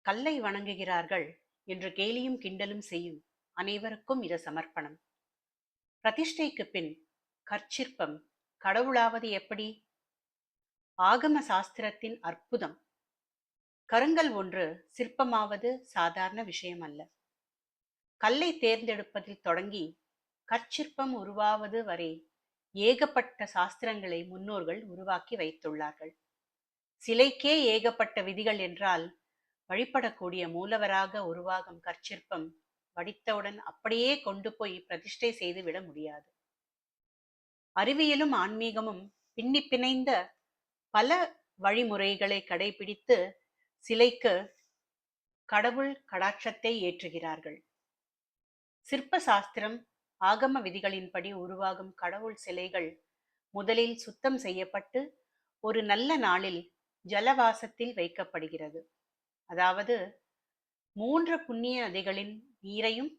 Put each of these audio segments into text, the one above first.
கல்லை வணங்குகிறார்கள் என்று கேலியும் கிண்டலும் செய்யும் அனைவருக்கும் இது சமர்ப்பணம். பிரதிஷ்டைக்குப் பின் கற்சிற்பம் கடவுளாவது எப்படி? ஆகம சாஸ்திரத்தின் அற்புதம். கருங்கல் ஒன்று சிற்பமாவது சாதாரண விஷயம் அல்ல. கல்லை தேர்ந்தெடுப்பதில் தொடங்கி கற்சிற்பம் உருவாவது வரை ஏகப்பட்ட சாஸ்திரங்களை முன்னோர்கள் உருவாக்கி வைத்துள்ளார்கள். சிலைக்கே ஏகப்பட்ட விதிகள் என்றால் வழிபடக்கூடிய மூலவராக உருவாகும் கற்சிற்பம் வடித்தவுடன் அப்படியே கொண்டு போய் பிரதிஷ்டை செய்து விட முடியாது. அறிவியலும் ஆன்மீகமும் பின்னி பிணைந்த பல வழிமுறைகளை கடைபிடித்து சிலைக்கு கடவுள் கடாட்சத்தை ஏற்றுகிறார்கள். சிற்ப சாஸ்திரம் ஆகம விதிகளின்படி உருவாகும் கடவுள் சிலைகள் முதலில் சுத்தம் செய்யப்பட்டு ஒரு நல்ல நாளில் ஜலவாசத்தில் வைக்கப்படுகிறது. அதாவது 3 புண்ணிய நதிகளின் நீரையும்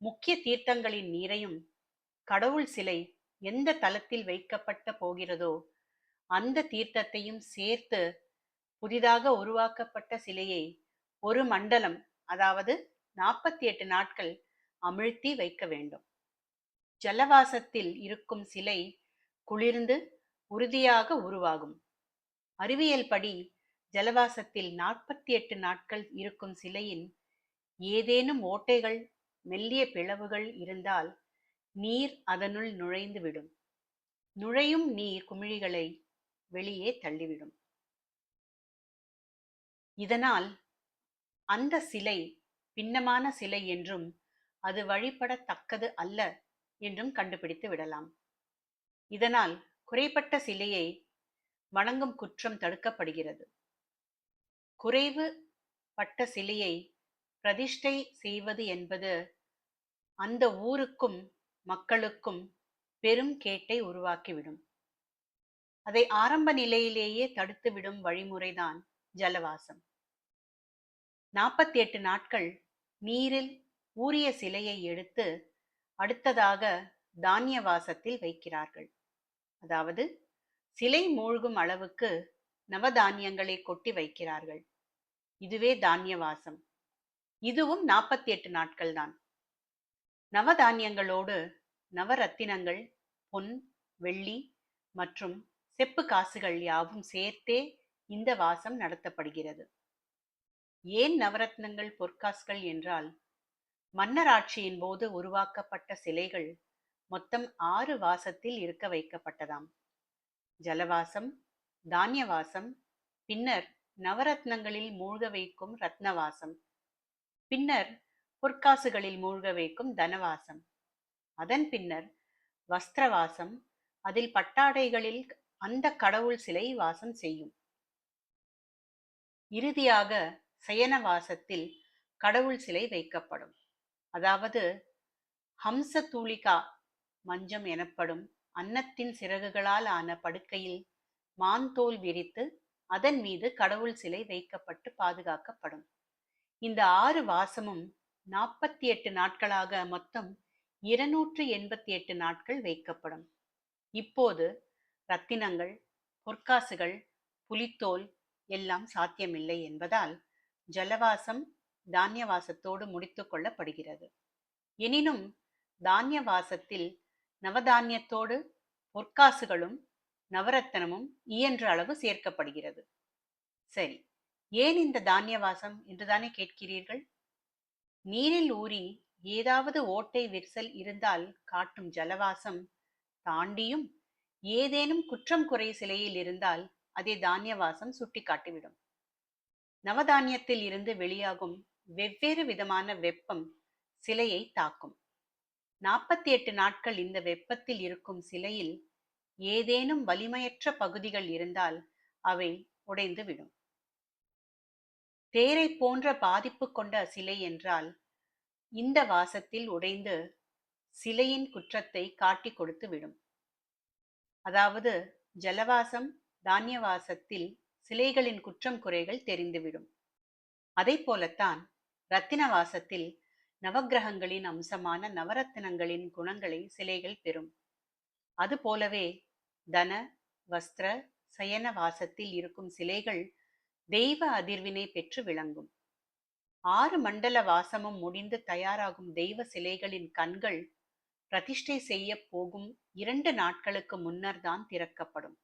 முக்கிய தீர்த்தங்களின் நீரையும் கடவுள் சிலை எந்த தலத்தில் வைக்கப்பட்ட போகிறதோ அந்த தீர்த்தத்தையும் சேர்த்து புதிதாக உருவாக்கப்பட்ட சிலையை ஒரு மண்டலம், அதாவது 48 நாட்கள் அமிழ்த்தி வைக்க வேண்டும். ஜலவாசத்தில் இருக்கும் சிலை குளிர்ந்து உறுதியாக உருவாகும். அறிவியல் படி ஜலவாசத்தில் 48 நாட்கள் இருக்கும் சிலையின் ஏதேனும் ஓட்டைகள், மெல்லிய பிளவுகள் இருந்தால் நீர் அதனுள் நுழைந்து விடும். நுழையும் நீர் குமிழிகளை வெளியே தள்ளிவிடும். இதனால் அந்த சிலை பின்னமான சிலை என்றும் அது வழிபடத்தக்கது அல்ல என்றும் கண்டுபிடித்து விடலாம். இதனால் குறைபட்ட சிலையை வணங்கும் குற்றம் தடுக்கப்படுகிறது. குறைவு பட்ட சிலையை பிரதிஷ்டை செய்வது என்பது அந்த ஊருக்கும் மக்களுக்கும் பெரும் கேட்டை உருவாக்கிவிடும். அதை ஆரம்ப நிலையிலேயே தடுத்துவிடும் வழிமுறைதான் ஜலவாசம். 48 நாட்கள் நீரில் ஊறிய சிலையை எடுத்து அடுத்ததாக தானிய வாசத்தில் வைக்கிறார்கள். அதாவது சிலை மூழ்கும் அளவுக்கு நவதானியங்களை கொட்டி வைக்கிறார்கள். இதுவே தானிய வாசம். இதுவும் 48 நாட்கள் தான். நவதானியங்களோடு நவரத்தினங்கள், பொன், வெள்ளி மற்றும் செப்பு காசுகள் யாவும் சேர்த்தே இந்த வாசம் நடத்தப்படுகிறது. ஏன் நவரத்னங்கள், பொற்காசுகள் என்றால் மன்னராட்சியின் போது உருவாக்கப்பட்ட சிலைகள் மொத்தம் 6 வாசத்தில் இருக்க வைக்கப்பட்டதாம். ஜலவாசம், தானியவாசம், பின்னர் நவரத்னங்களில் மூழ்க வைக்கும் ரத்னவாசம், பின்னர் பொற்காசுகளில் மூழ்க வைக்கும் தனவாசம், அதன் பின்னர் வஸ்திரவாசம், அதில் பட்டாடைகளில் அந்த கடவுள் சிலை வாசம் செய்யும். இறுதியாக சயனவாசத்தில் கடவுள் சிலை வைக்கப்படும். அதாவது ஹம்ச தூளிகா மஞ்சம் எனப்படும் அன்னத்தின் சிறகுகளால் ஆன படுக்கையில் மான்தோல் விரித்து அதன் மீது கடவுள் சிலை வைக்கப்பட்டு பாதுகாக்கப்படும். இந்த 6 வாசமும் 48 நாட்களாக மொத்தம் 288 நாட்கள் வைக்கப்படும். இப்போது ரத்தினங்கள், பொற்காசுகள், புலித்தோல் எல்லாம் சாத்தியமில்லை என்பதால் ஜலவாசம் தானியவாசத்தோடு முடித்துக் கொள்ளப்படுகிறது. எனினும் தானியவாசத்தில் நவதானியத்தோடு பொற்காசுகளும் நவரத்தனமும் இயன்ற அளவு சேர்க்கப்படுகிறது. சரி, ஏன் இந்த தானியவாசம் என்றுதானே கேட்கிறீர்கள்? நீரில் ஊறி ஏதாவது ஓட்டை விரிசல் இருந்தால் காட்டும் ஜலவாசம் தாண்டியும் ஏதேனும் குற்றம் குறை சிலையில் இருந்தால் அதை தானியவாசம் சுட்டி காட்டிவிடும். நவதானியத்தில் இருந்து வெளியாகும் வெவ்வேறு விதமான வெப்பம் சிலையை தாக்கும். 48 நாட்கள் இந்த வெப்பத்தில் இருக்கும் சிலையில் ஏதேனும் வலிமையற்ற பகுதிகள் இருந்தால் அவை உடைந்து விடும். தேரை போன்ற பாதிப்பு கொண்ட சிலை என்றால் இந்த வாசத்தில் உடைந்து சிலையின் குற்றத்தை காட்டி கொடுத்து விடும். அதாவது ஜலவாசம், தானியவாசத்தில் சிலைகளின் குற்றம் குறைகள் தெரிந்துவிடும். அதை போலத்தான் ரத்தினவாசத்தில் நவக்கிரகங்களின் அம்சமான நவரத்தினங்களின் குணங்களை சிலைகள் பெறும். அதுபோலவே தன, வஸ்திர, சயன வாசத்தில் இருக்கும் சிலைகள் தெய்வ அதிர்வினை பெற்று விளங்கும். 6 மண்டல வாசமும் முடிந்து தயாராகும் தெய்வ சிலைகளின் கண்கள் பிரதிஷ்டை செய்ய போகும் 2 நாட்களுக்கு முன்னர் தான் திறக்கப்படும்.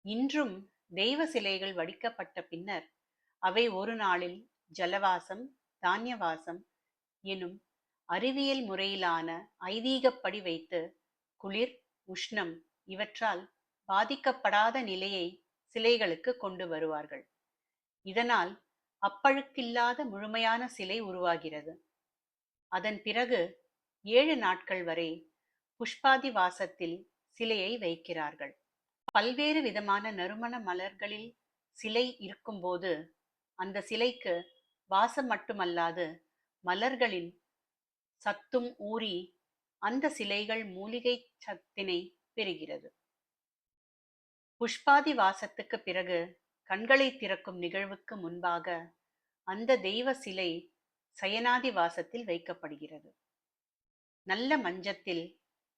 இன்றும் தெய்வ சிலைகள் வடிக்கப்பட்ட பின்னர் அவை ஒரு நாளில் ஜலவாசம், தானியவாசம் எனும் அறிவியல் முறையிலான ஐதீகப்படி வைத்து குளிர், உஷ்ணம் இவற்றால் பாதிக்கப்படாத நிலையை சிலைகளுக்கு கொண்டு வருவார்கள். இதனால் அப்பழுக்கில்லாத முழுமையான சிலை உருவாகிறது. அதன் பிறகு 7 நாட்கள் வரை புஷ்பாதி வாசத்தில் சிலையை வைக்கிறார்கள். பல்வேறு விதமான நறுமண மலர்களில் சிலை இருக்கும்போது அந்த சிலைக்கு வாசம் மட்டுமல்லாது மலர்களின் சத்தும் ஊறி அந்த சிலைகள் மூலிகை சத்தினை பெறுகிறது. புஷ்பாதி வாசத்துக்கு பிறகு கண்களை திறக்கும் நிகழ்வுக்கு முன்பாக அந்த தெய்வ சிலை சயனாதி வாசத்தில் வைக்கப்படுகிறது. நல்ல மஞ்சத்தில்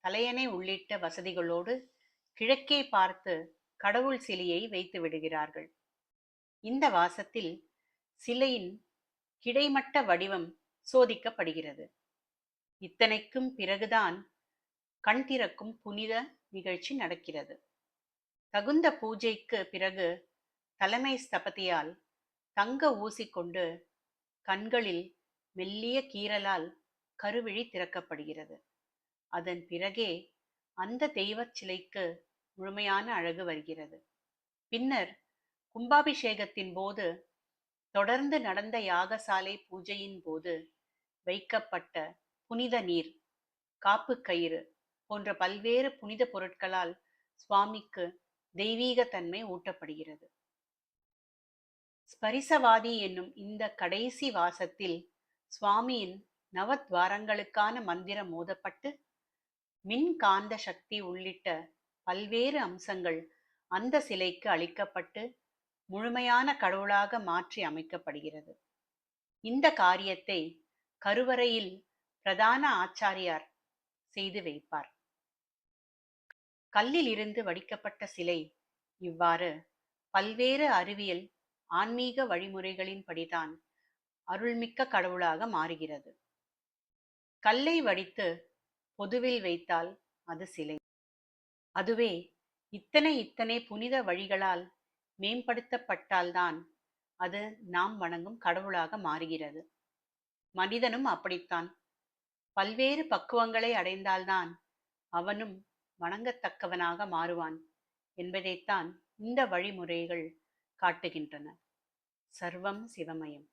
தலையணை உள்ளிட்ட வசதிகளோடு கிழக்கே பார்த்து கடவுள் சிலையை வைத்து விடுகிறார்கள். இந்த வாசத்தில் சிலையின் கிடைமட்ட வடிவம் சோதிக்கப்படுகிறது. இத்தனைக்கும் பிறகுதான் கண் திறக்கும் புனித நிகழ்ச்சி நடக்கிறது. தகுந்த பூஜைக்கு பிறகு தலைமை ஸ்தபதியால் தங்க ஊசி கொண்டு கண்களில் மெல்லிய கீறலால் கருவிழி திறக்கப்படுகிறது. அதன் பிறகே அந்த தெய்வச் சிலைக்கு முழுமையான அழகு வருகிறது. பின்னர் கும்பாபிஷேகத்தின் போது தொடர்ந்து நடந்த யாகசாலை பூஜையின் போது வைக்கப்பட்ட புனித நீர், காப்பு கயிறு போன்ற பல்வேறு புனித பொருட்களால் சுவாமிக்கு தெய்வீக தன்மை ஊட்டப்படுகிறது. ஸ்பரிசவாதி என்னும் இந்த கடைசி வாசத்தில் சுவாமியின் நவத்வாரங்களுக்கான மந்திரம் மோதப்பட்டு மின்காந்த சக்தி உள்ளிட்ட பல்வேறு அம்சங்கள் அந்த சிலைக்கு அளிக்கப்பட்டு முழுமையான கடவுளாக மாற்றி அமைக்கப்படுகிறது. இந்த காரியத்தை கருவறையில் பிரதான ஆச்சாரியார் செய்து வைப்பார். கல்லில் இருந்து வடிக்கப்பட்ட சிலை இவ்வாறு பல்வேறு அறிவியல் ஆன்மீக வழிமுறைகளின்படிதான் அருள்மிக்க கடவுளாக மாறுகிறது. கல்லை வடித்து பொதுவில் வைத்தால் அது சிலை. அதுவே இத்தனை புனித வழிகளால் மேம்படுத்தப்பட்டால்தான் அது நாம் வணங்கும் கடவுளாக மாறுகிறது. மனிதனும் அப்படித்தான். பல்வேறு பக்குவங்களை அடைந்தால்தான் அவனும் வணங்கத்தக்கவனாக மாறுவான் என்பதைத்தான் இந்த வழிமுறைகள் காட்டுகின்றன. சர்வம் சிவமயம்.